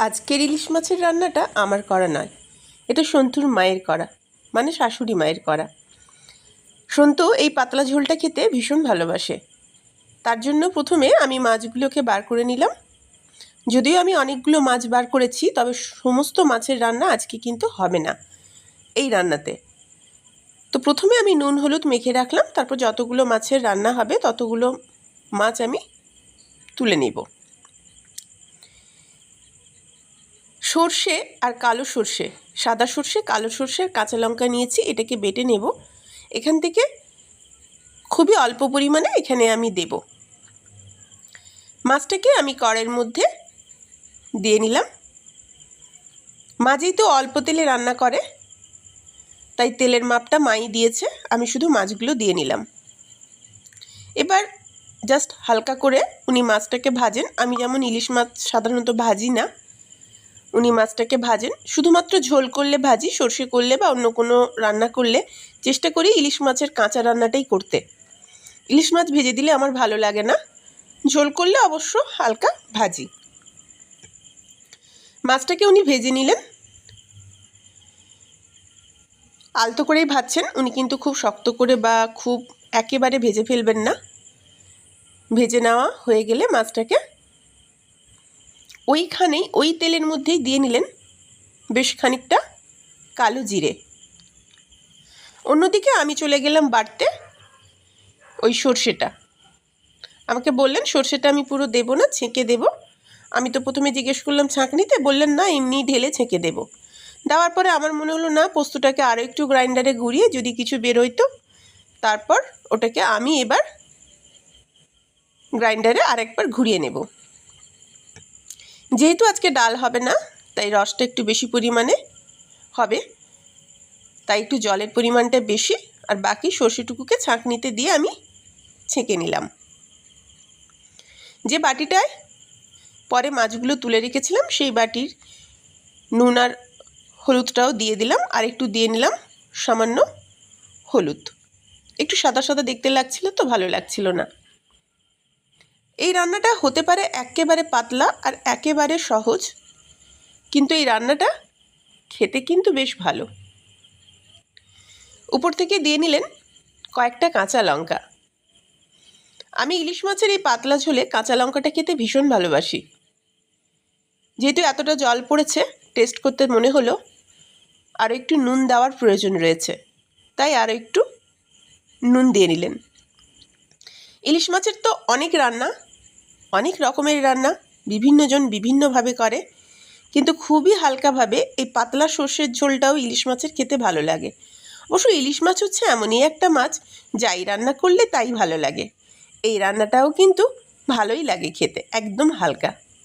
আজকের ইলিশ মাছের রান্নাটা আমার করা নয়, এটা সন্তুর মায়ের করা, মানে শাশুড়ি মায়ের করা। সন্তু এই পাতলা ঝোলটা খেতে ভীষণ ভালোবাসে। তার জন্য প্রথমে আমি মাছগুলোকে বার করে নিলাম। যদিও আমি অনেকগুলো মাছ বার করেছি, তবে সমস্ত মাছের রান্না আজকে কিন্তু হবে না এই রান্নাতে। তো প্রথমে আমি নুন হলুদ মেখে রাখলাম, তারপর যতগুলো মাছের রান্না হবে ততগুলো মাছ আমি তুলে নেব। সর্ষে আর কালো সর্ষে, সাদা সর্ষে, কালো সর্ষে আর কাঁচা লঙ্কা নিয়েছি, এটাকে বেটে নেব। এখান থেকে খুবই অল্প পরিমাণে এখানে আমি দেব। মাছটাকে আমি কড়াইয়ের মধ্যে দিয়ে নিলাম। মাঝেই তো অল্প তেলে রান্না করে, তাই তেলের মাপটা মাই দিয়েছে, আমি শুধু মাছগুলো দিয়ে নিলাম। এবার জাস্ট হালকা করে উনি মাছটাকে ভাজেন। আমি যেমন ইলিশ মাছ সাধারণত ভাজি না, উনি মাছটাকে ভাজেন। শুধুমাত্র ঝোল করলে ভাজি, সর্ষে করলে বা অন্য কোনো রান্না করলে চেষ্টা করি ইলিশ মাছের কাঁচা রান্নাটাই করতে। ইলিশ মাছ ভেজে দিলে আমার ভালো লাগে না, ঝোল করলে অবশ্য হালকা ভাজি। মাছটাকে উনি ভেজে নিলেন, আলতো করেই ভাজছেন উনি, কিন্তু খুব শক্ত করে বা খুব একেবারে ভেজে ফেলবেন না। ভেজে নেওয়া হয়ে গেলে মাছটাকে ওইখানেই ওই তেলের মধ্যেই দিয়ে নিলেন বেশ খানিকটা কালো জিরে। অন্যদিকে আমি চলে গেলাম বাটতে ওই সর্ষেটা। আমাকে বললেন সর্ষেটা আমি পুরো দেবো না, ছেঁকে দেব। আমি তো প্রথমে জিজ্ঞেস করলাম ছাঁকনিতে, বললেন না এমনি ঢেলে ছেঁকে দেব। দেওয়ার পরে আমার মনে হলো না, পোস্তটাকে আরও একটু গ্রাইন্ডারে ঘুরিয়ে যদি কিছু বেরোইতো, তারপর ওটাকে আমি এবার গ্রাইন্ডারে আরেকবার ঘুরিয়ে নেব। যেহেতু আজকে ডাল হবে না, তাই রসটা একটু বেশি পরিমাণে হবে, তাই একটু জলের পরিমাণটা বেশি, আর বাকি সর্ষেটুকুকে ছাঁকনিতে দিয়ে আমি ছেঁকে নিলাম। যে বাটিটায় পরে মাছগুলো তুলে রেখেছিলাম সেই বাটির নুন আর হলুদটাও দিয়ে দিলাম, আর একটু দিয়ে নিলাম সামান্য হলুদ। একটু সাদা সাদা দেখতে লাগছিল তো ভালো লাগছিল না। এই রান্নাটা হতে পারে একেবারে পাতলা আর একেবারে সহজ, কিন্তু এই রান্নাটা খেতে কিন্তু বেশ ভালো। উপর থেকে দিয়ে নিলেন কয়েকটা কাঁচা লঙ্কা। আমি ইলিশ মাছের এই পাতলা ঝোলে কাঁচা লঙ্কাটা খেতে ভীষণ ভালোবাসি। যেহেতু এতটা জল পড়েছে, টেস্ট করতে মনে হলো আরও একটু নুন দেওয়ার প্রয়োজন রয়েছে, তাই আরও একটু নুন দিয়ে নিলেন। ইলিশ মাছের তো অনেক রান্না, অনেক রকমের রান্না, বিভিন্নজন বিভিন্নভাবে করে, কিন্তু খুবই হালকাভাবে এই পাতলা সর্ষের ঝোলটাও ইলিশ মাছের খেতে ভালো লাগে। অবশ্য ইলিশ মাছ হচ্ছে এমনই একটা মাছ, যাই রান্না করলে তাই ভালো লাগে। এই রান্নাটাও কিন্তু ভালোই লাগে খেতে, একদম হালকা।